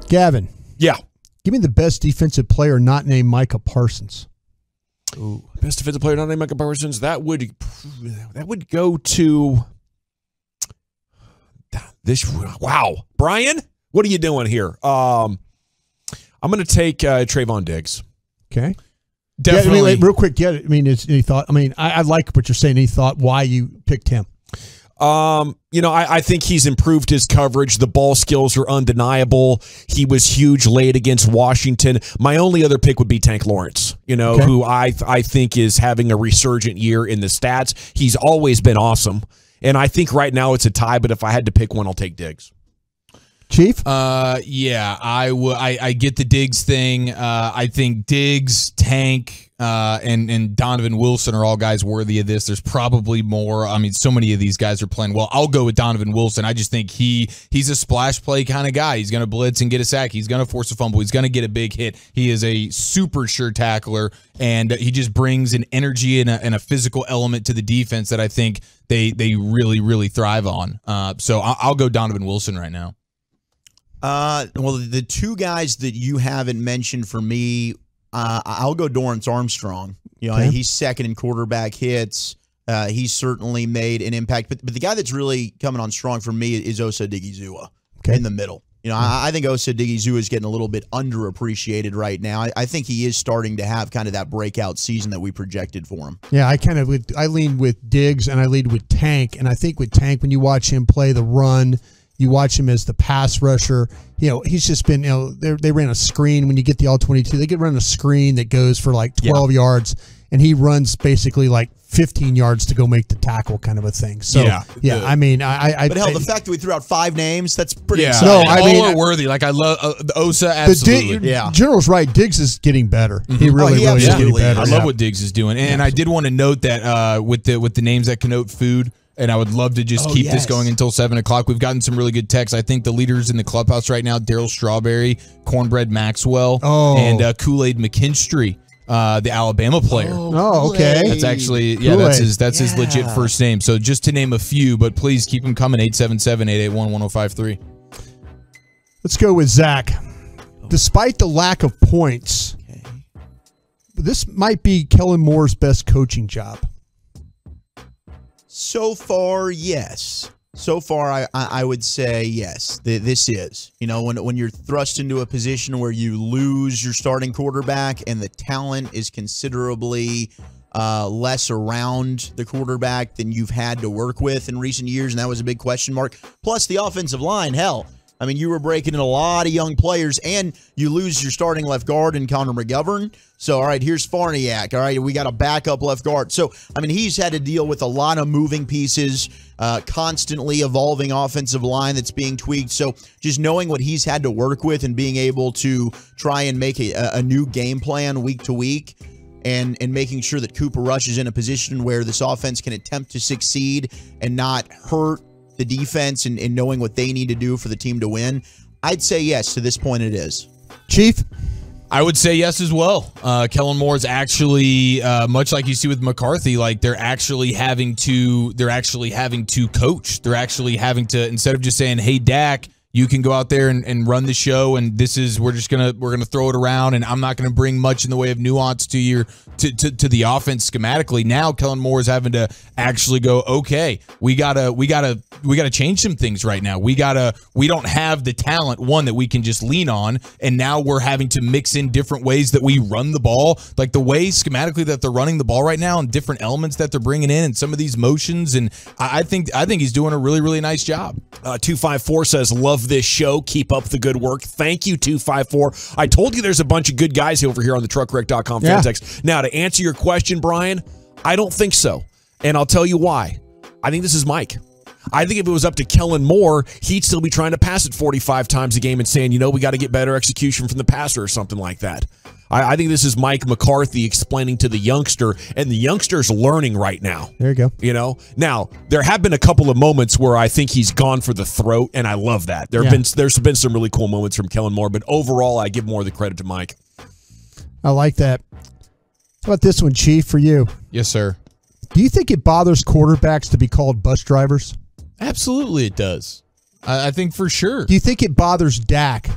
Gavin. Yeah. Give me the best defensive player not named Micah Parsons. Ooh, best defensive player not named Micah Parsons. That would go to this. Wow, Brian, what are you doing here? I'm going to take Trevon Diggs. Okay, definitely. Yeah, real quick, any thought? I like what you're saying. Any thought why you picked him? I think he's improved his coverage. The ball skills are undeniable. He was huge late against Washington. My only other pick would be Tank Lawrence, who I think is having a resurgent year in the stats. He's always been awesome. And I think right now it's a tie, but if I had to pick one, I'll take Diggs. Chief? Yeah, I get the Diggs thing. I think Diggs, Tank, and Donovan Wilson are all guys worthy of this. There's probably more. So many of these guys are playing well. I'll go with Donovan Wilson. I just think he's a splash play kind of guy. He's going to blitz and get a sack. He's going to force a fumble. He's going to get a big hit. He is a super sure tackler, and he just brings an energy and a physical element to the defense that I think they really, really thrive on. So I'll go Donovan Wilson right now. Well, the two guys that you haven't mentioned for me, I'll go Dorrance Armstrong. He's second in quarterback hits. He's certainly made an impact. But the guy that's really coming on strong for me is Osa Odighizuwa in the middle. I think Osa Odighizuwa is getting a little bit underappreciated right now. I think he is starting to have kind of that breakout season that we projected for him. Yeah, I lean with Diggs and I lead with Tank. And I think with Tank, when you watch him play the run, you watch him as the pass rusher. He's just been, they ran a screen when you get the all-22. They could run a screen that goes for like 12 yards, and he runs basically like 15 yards to go make the tackle kind of a thing. So, But the fact that we threw out 5 names, that's pretty exciting. No, all are worthy. Like, I love Osa, absolutely. General's right. Diggs is getting better. He really is getting better. I love what Diggs is doing. And I did want to note that with the names that connote food, and I would love to just keep this going until 7 o'clock. We've gotten some really good texts. I think the leaders in the clubhouse right now, Darryl Strawberry, Cornbread Maxwell, and Kool-Aid McKinstry, the Alabama player. Oh, okay. That's actually, that's his legit first name. So just to name a few, but please keep them coming, 877-881-1053. Let's go with Zach. Despite the lack of points, this might be Kellen Moore's best coaching job. So far, yes. So far, I would say yes. This is. When you're thrust into a position where you lose your starting quarterback and the talent is considerably less around the quarterback than you've had to work with in recent years, and that was a big question mark. Plus, the offensive line, hell. You were breaking in a lot of young players, and you lose your starting left guard in Connor McGovern. So, all right, here's Farniak. All right, we got a backup left guard. So, he's had to deal with a lot of moving pieces, constantly evolving offensive line that's being tweaked. So, just knowing what he's had to work with and being able to try and make a new game plan week to week, and making sure that Cooper Rush is in a position where this offense can attempt to succeed and not hurt the defense and knowing what they need to do for the team to win, I'd say yes. To this point, it is. Chief? I would say yes as well. Kellen Moore's actually, much like you see with McCarthy, like they're actually having to coach. They're actually having to, instead of just saying, hey, Dak, you can go out there and run the show, and we're gonna throw it around, and I'm not gonna bring much in the way of nuance to to the offense schematically. Now Kellen Moore is having to actually go, okay, we gotta change some things right now. We don't have the talent that we can just lean on, and now we're having to mix in different ways that we run the ball, like the way schematically that they're running the ball right now, and different elements that they're bringing in, and some of these motions. And I think he's doing a really, really nice job. 254 says, love this show. Keep up the good work. Thank you, 254. I told you there's a bunch of good guys over here on the truckwreck.com fan text. Now, to answer your question, Brian, I don't think so. And I'll tell you why. I think this is Mike. I think if it was up to Kellen Moore, he'd still be trying to pass it 45 times a game and saying, we got to get better execution from the passer or something like that. I think this is Mike McCarthy explaining to the youngster, and the youngster's learning right now. There you go. Now, there have been a couple of moments where I think he's gone for the throat, and I love that. There's been some really cool moments from Kellen Moore, but overall, I give more of the credit to Mike. I like that. How about this one, Chief, for you? Yes, sir. Do you think it bothers quarterbacks to be called bus drivers? Absolutely it does. I think for sure. Do you think it bothers Dak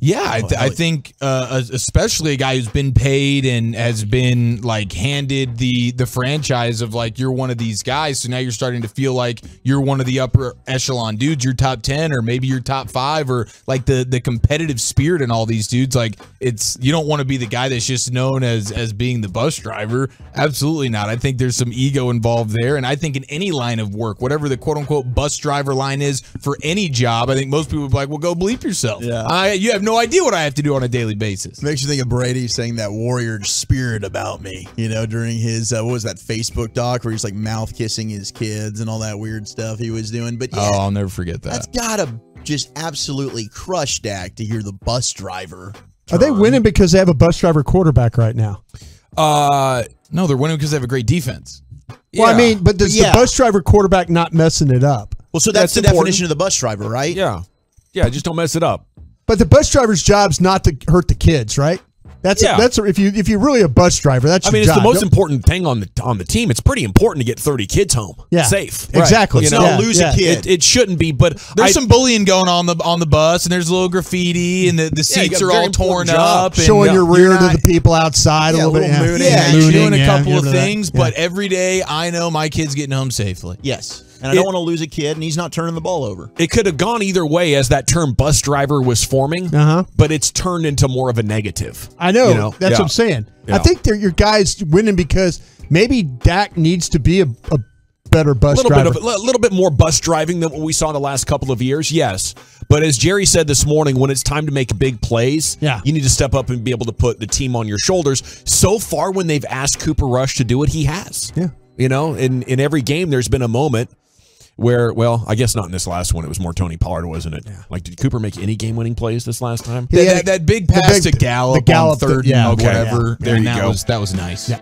Yeah, I think especially a guy who's been paid and has been like handed the franchise of like, you're one of these guys. So now you're starting to feel like you're one of the upper echelon dudes. You're top 10 or maybe you're top 5, or like the competitive spirit in all these dudes. Like, you don't want to be the guy that's just known as being the bus driver. Absolutely not. I think there's some ego involved there. And I think in any line of work, whatever the quote unquote bus driver line is for any job, I think most people would be like, well, go bleep yourself. Yeah. You have no idea what I have to do on a daily basis. Makes you think of Brady saying that warrior spirit about me, during his, what was that Facebook doc where he's like mouth kissing his kids and all that weird stuff he was doing. But yeah, I'll never forget that. That's gotta just absolutely crush Dak to hear the bus driver. Are they winning because they have a bus driver quarterback right now? No, they're winning because they have a great defense. Well, I mean, but does the bus driver quarterback not messing it up? Well, so that's the definition of the bus driver, right? Yeah. Yeah, just don't mess it up. But the bus driver's job's not to hurt the kids, right? That's if you're really a bus driver, that's your job. It's the most important thing on the team. It's pretty important to get 30 kids home safe. Exactly. Right. Lose a kid. It shouldn't be, but there's some bullying going on the bus, and there's a little graffiti, and the seats are all torn up, and showing your rear to the people outside a little bit. You're doing a couple of things, but every day I know my kid's getting home safely. Yes. And I don't want to lose a kid, and he's not turning the ball over. It could have gone either way as that term bus driver was forming, but it's turned into more of a negative. I know. That's what I'm saying. Yeah. I think your guys winning because maybe Dak needs to be a better bus driver. A little bit more bus driving than what we saw the last couple of years, yes. But as Jerry said this morning, when it's time to make big plays, you need to step up and be able to put the team on your shoulders. So far, when they've asked Cooper Rush to do it, he has. Yeah. In every game, there's been a moment where, well, I guess not in this last one. It was more Tony Pollard, wasn't it? Yeah. Like, did Cooper make any game-winning plays this last time? That big pass to Gallup on third and whatever. There you go. That was nice. Yeah.